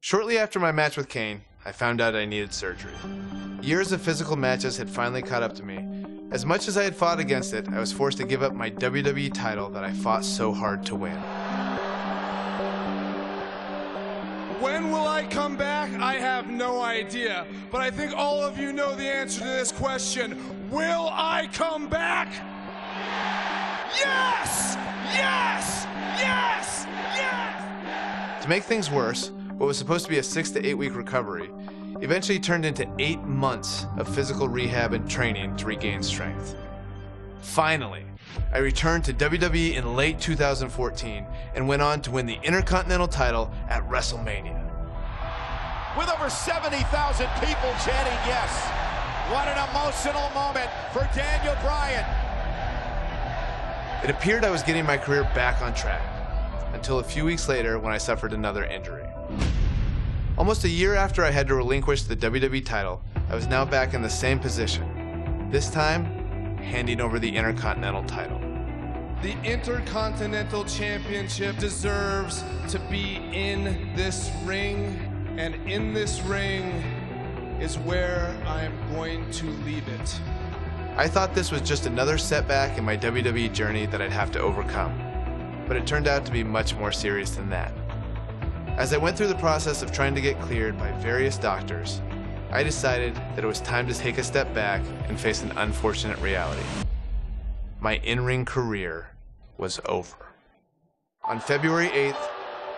Shortly after my match with Kane, I found out I needed surgery. Years of physical matches had finally caught up to me. As much as I had fought against it, I was forced to give up my WWE title that I fought so hard to win. When will I come back? I have no idea. But I think all of you know the answer to this question. Will I come back? Yes! Yes! Yes! Yes! To make things worse, what was supposed to be a 6 to 8 week recovery eventually turned into 8 months of physical rehab and training to regain strength. Finally, I returned to WWE in late 2014 and went on to win the Intercontinental title at WrestleMania. With over 70,000 people chanting yes. What an emotional moment for Daniel Bryan. It appeared I was getting my career back on track, until a few weeks later when I suffered another injury. Almost a year after I had to relinquish the WWE title, I was now back in the same position, this time handing over the Intercontinental title. The Intercontinental Championship deserves to be in this ring, and in this ring is where I am going to leave it. I thought this was just another setback in my WWE journey that I'd have to overcome, but it turned out to be much more serious than that. As I went through the process of trying to get cleared by various doctors, I decided that it was time to take a step back and face an unfortunate reality. My in-ring career was over. On February 8th,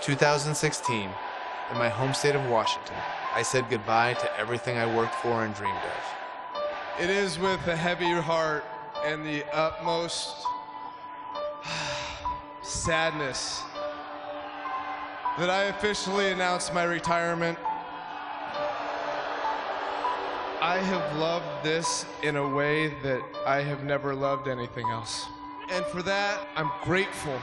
2016, in my home state of Washington, I said goodbye to everything I worked for and dreamed of. It is with a heavy heart and the utmost sadness that I officially announced my retirement. I have loved this in a way that I have never loved anything else. And for that, I'm grateful.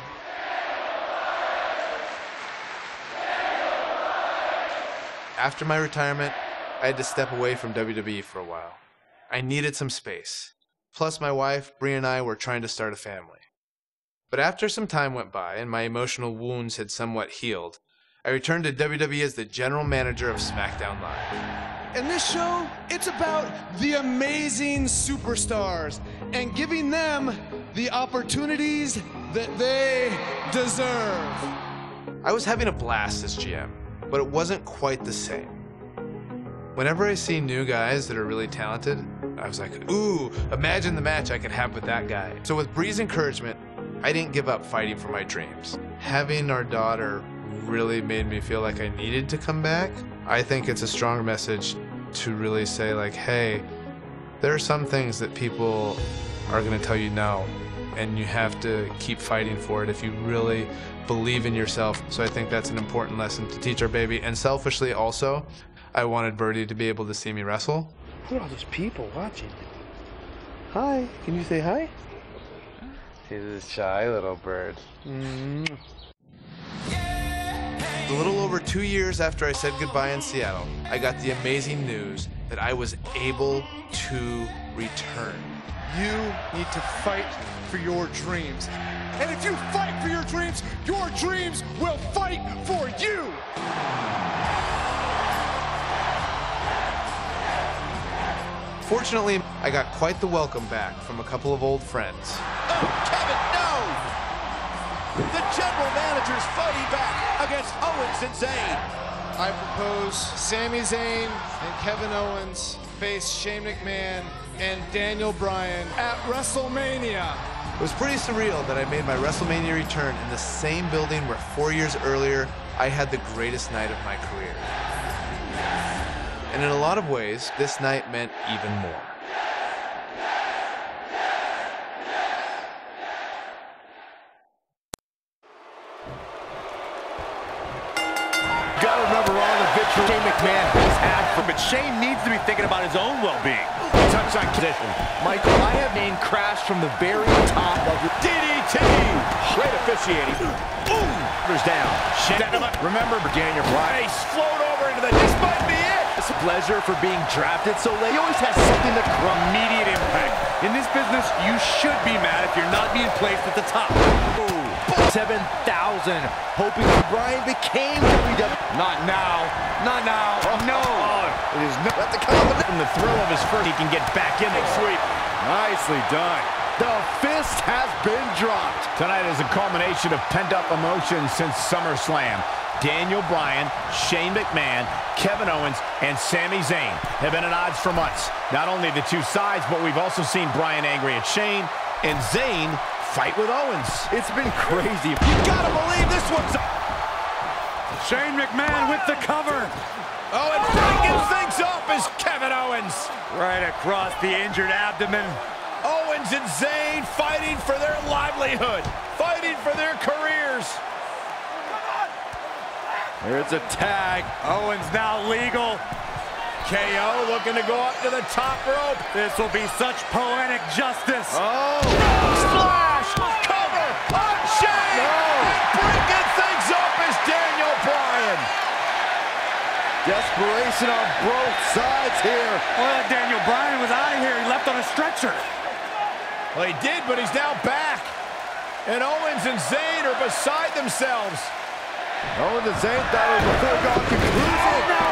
After my retirement, I had to step away from WWE for a while. I needed some space. Plus, my wife, Brie, and I were trying to start a family. But after some time went by and my emotional wounds had somewhat healed, I returned to WWE as the general manager of SmackDown Live. In this show, it's about the amazing superstars and giving them the opportunities that they deserve. I was having a blast as GM, but it wasn't quite the same. Whenever I see new guys that are really talented, I was like, ooh, imagine the match I could have with that guy. So with Brie's encouragement, I didn't give up fighting for my dreams. Having our daughter really made me feel like I needed to come back. I think it's a strong message to really say like, hey, there are some things that people are gonna tell you no, and you have to keep fighting for it if you really believe in yourself. So I think that's an important lesson to teach our baby. And selfishly also, I wanted Birdie to be able to see me wrestle. Look at all those people watching. Hi, can you say hi? He's a shy little bird. A little over 2 years after I said goodbye in Seattle, I got the amazing news that I was able to return. You need to fight for your dreams. And if you fight for your dreams will fight for you. Fortunately, I got quite the welcome back from a couple of old friends. Oh, Kevin, no! The general manager's fighting back against Owens and Zayn. I propose Sami Zayn and Kevin Owens face Shane McMahon and Daniel Bryan at WrestleMania. It was pretty surreal that I made my WrestleMania return in the same building where 4 years earlier I had the greatest night of my career. And in a lot of ways, this night meant even more. Gotta remember all the victory Shane McMahon has had from it. Shane needs to be thinking about his own well-being. Touch on position. Michael, I have named Crash from the very top of the DDT. Great officiating. Boom! Down. Shane, remember Daniel Bryan. Float over into the. This might be it. It's a pleasure for being drafted so late. He always has something that immediate impact. In this business, you should be mad if you're not being placed at the top. Ooh. 7,000, hoping Bryan became WWE. Not now. Not now. Oh, no. Oh, it is not at the combination. From the thrill of his first, he can get back in the sweep. Nicely done. The fist has been dropped. Tonight is a culmination of pent-up emotions since SummerSlam. Daniel Bryan, Shane McMahon, Kevin Owens, and Sami Zayn have been at odds for months. Not only the two sides, but we've also seen Bryan angry at Shane and Zayn fight with Owens. It's been crazy. You gotta believe this one's... Shane McMahon with the cover. Oh, and breaking things up is Kevin Owens. Right across the injured abdomen. Owens and Zayn fighting for their livelihood, fighting for their careers. There's a tag. Owens now legal. KO looking to go up to the top rope. This will be such poetic justice. Oh, splash, cover on Shane. No. And breaking things up is Daniel Bryan. Desperation on both sides here. Well, Daniel Bryan was out of here. He left on a stretcher. Well, he did, but he's now back. And Owens and Zayn are beside themselves. Owens and Zayn thought it was a foregone conclusion. Oh, no.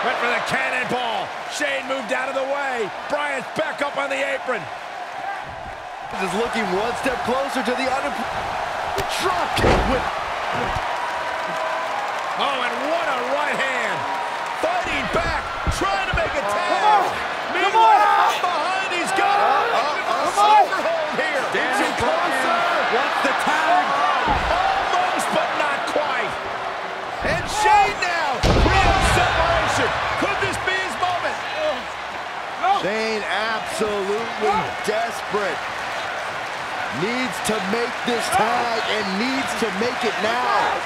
Went for the cannonball. Shane moved out of the way. Bryan's back up on the apron. Just looking one step closer to the drop kick with... Oh, and what a right hand. Fighting back, trying to make a tag. Meanwhile, from behind, he's got a overhaul here. Dancing closer. What's the tag? Almost, but not quite. And Shane now, real separation. Could this be his moment? Shane absolutely desperate. Needs to make this tag and needs to make it now.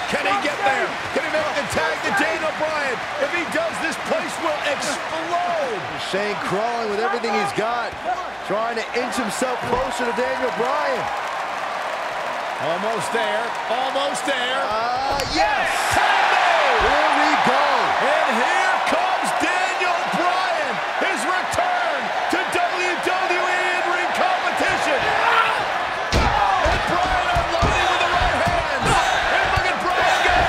Can he get there? Can he make the tag to Daniel Bryan? If he does, this place will explode. Shane crawling with everything he's got, trying to inch himself closer to Daniel Bryan. Almost there. Almost there. Yes. Here we go. And here comes Daniel Bryan. His return to WWE in-ring competition. And Bryan unloading with the right hands. And look at Bryan go.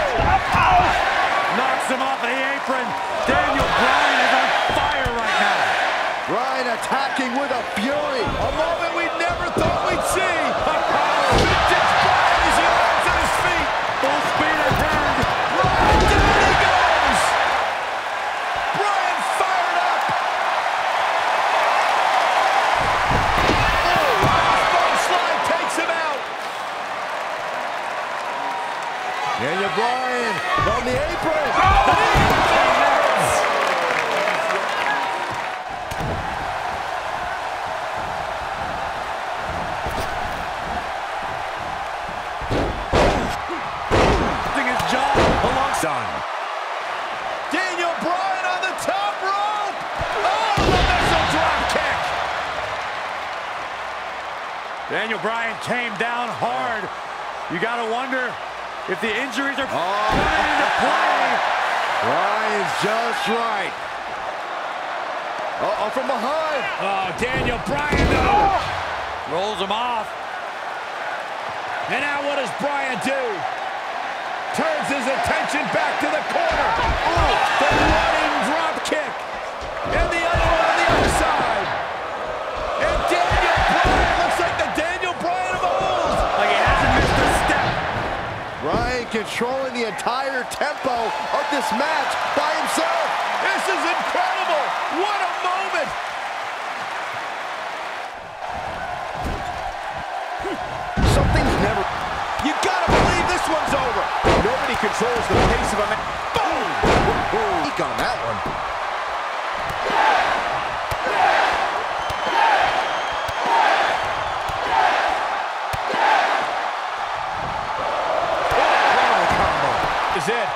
Knocks him off of the apron. Daniel Bryan is on fire right now. Bryan attacking with a fury. A moment we never thought we'd see. Daniel Bryan on the apron. His jaw alongside. Daniel Bryan on the top rope. Oh, the missile drop kick. Daniel Bryan came down hard. You got to wonder if the injuries are coming into play. Bryan's just right. Uh-oh, from behind. Oh, Daniel Bryan, though. Rolls him off. And now what does Bryan do? Turns his attention back to the corner. Oh, the running drop kick. And the other one on the other side. And Daniel Bryan looks like the Daniel Bryan of old. Like he hasn't missed a step. Bryan controlling the entire tempo of this match by himself. This is incredible. What a moment. Something's never... You gotta believe this one's over. Nobody controls the pace of a match. Boom! He got on that one. Is it.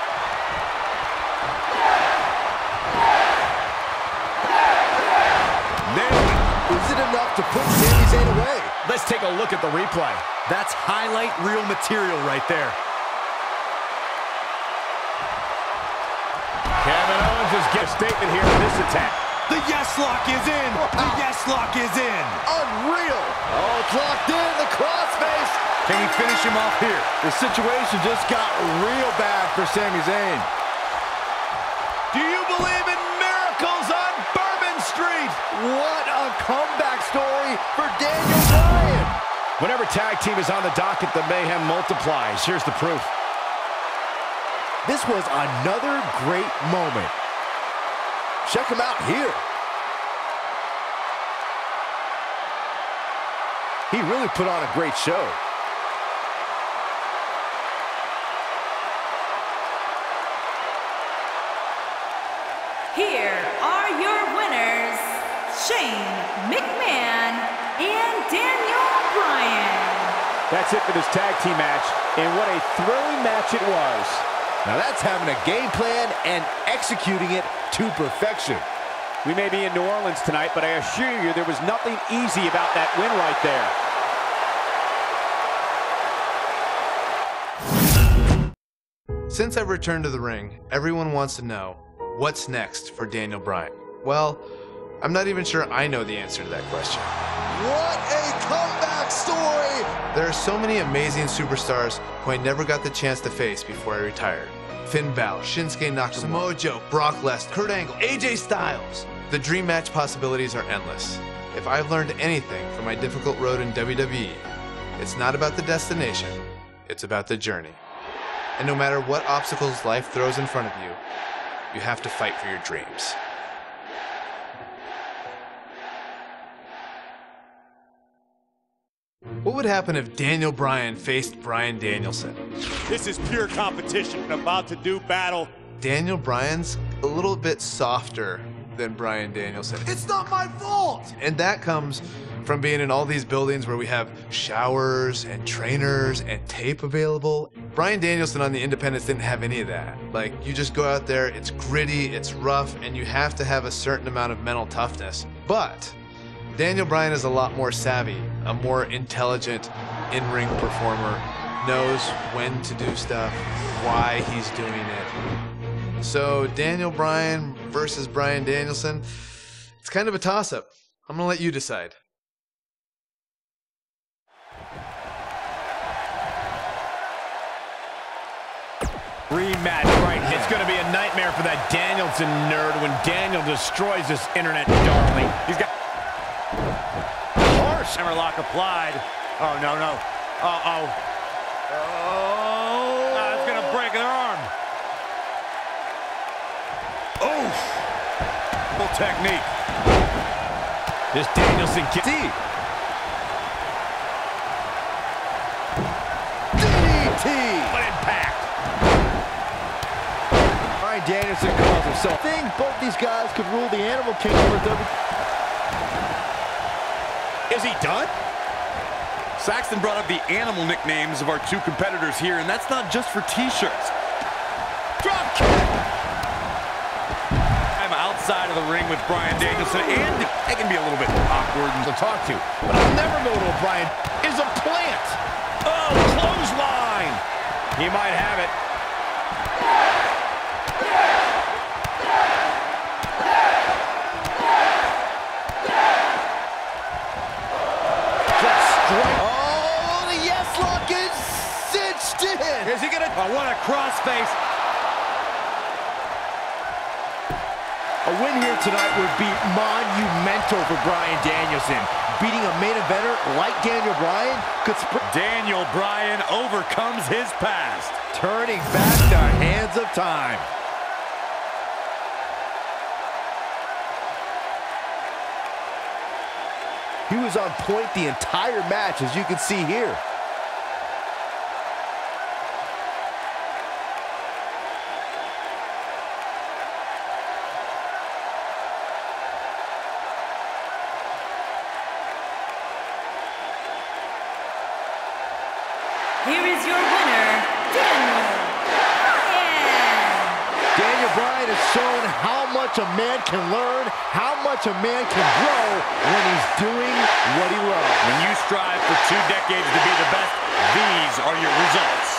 Is it enough to put Sami Zayn away? Let's take a look at the replay. That's highlight reel material right there. Kevin Owens has got a statement here in this attack. The yes lock is in. The yes lock is in. Unreal. Oh, it's locked in. The crossface. Can he finish him off here? The situation just got real bad for Sami Zayn. Do you believe in miracles on Bourbon Street? What a comeback story for Daniel Bryan. Whenever tag team is on the docket, the mayhem multiplies. Here's the proof. This was another great moment. Check him out here. He really put on a great show. Here are your winners, Shane McMahon and Daniel Bryan. That's it for this tag team match, and what a thrilling match it was. Now that's having a game plan and executing it to perfection. We may be in New Orleans tonight, but I assure you there was nothing easy about that win right there. Since I've returned to the ring, everyone wants to know, what's next for Daniel Bryan? Well, I'm not even sure I know the answer to that question. What a comeback story! There are so many amazing superstars who I never got the chance to face before I retired. Finn Balor, Shinsuke Nakamura, Samoa Joe, Brock Lesnar, Kurt Angle, AJ Styles. The dream match possibilities are endless. If I've learned anything from my difficult road in WWE, it's not about the destination, it's about the journey. And no matter what obstacles life throws in front of you, you have to fight for your dreams. What would happen if Daniel Bryan faced Bryan Danielson? This is pure competition. About to do battle. Daniel Bryan's a little bit softer than Bryan Danielson. It's not my fault! And that comes from being in all these buildings where we have showers and trainers and tape available. Bryan Danielson on the independents didn't have any of that. Like, you just go out there, it's gritty, it's rough, and you have to have a certain amount of mental toughness. But Daniel Bryan is a lot more savvy, a more intelligent in-ring performer, knows when to do stuff, why he's doing it. So Daniel Bryan versus Bryan Danielson, it's kind of a toss-up. I'm gonna let you decide. Rematch, right? It's going to be a nightmare for that Danielson nerd when Daniel destroys this internet darling. He's got harsh hammerlock applied. Oh, no, no. Uh-oh. Oh, it's going to break an arm. Oh, full technique. This Danielson kid. DDT! What impact. Bryan Danielson calls himself. I think both these guys could rule the Animal Kingdom with Is he done? Saxton brought up the animal nicknames of our two competitors here, and that's not just for t-shirts. Drop kick! I'm outside of the ring with Bryan Danielson, and it can be a little bit awkward to talk to, but I'll never go to a Bryan is a plant. Oh, clothesline! He might have it. Oh, the yes lock is cinched in. Is he gonna? Oh, what a crossface. A win here tonight would be monumental for Bryan Danielson. Beating a main eventer like Daniel Bryan could Daniel Bryan overcomes his past. Turning back the hands of time. He was on point the entire match, as you can see here. Here is your winner, Daniel Bryan. Daniel Bryan has shown how much a man can learn, how much a man can grow when he's doing what he loves. When you strive for 2 decades to be the best, these are your results.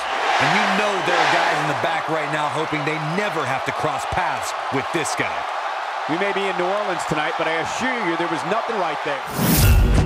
And you know there are guys in the back right now hoping they never have to cross paths with this guy. We may be in New Orleans tonight, but I assure you there was nothing right there.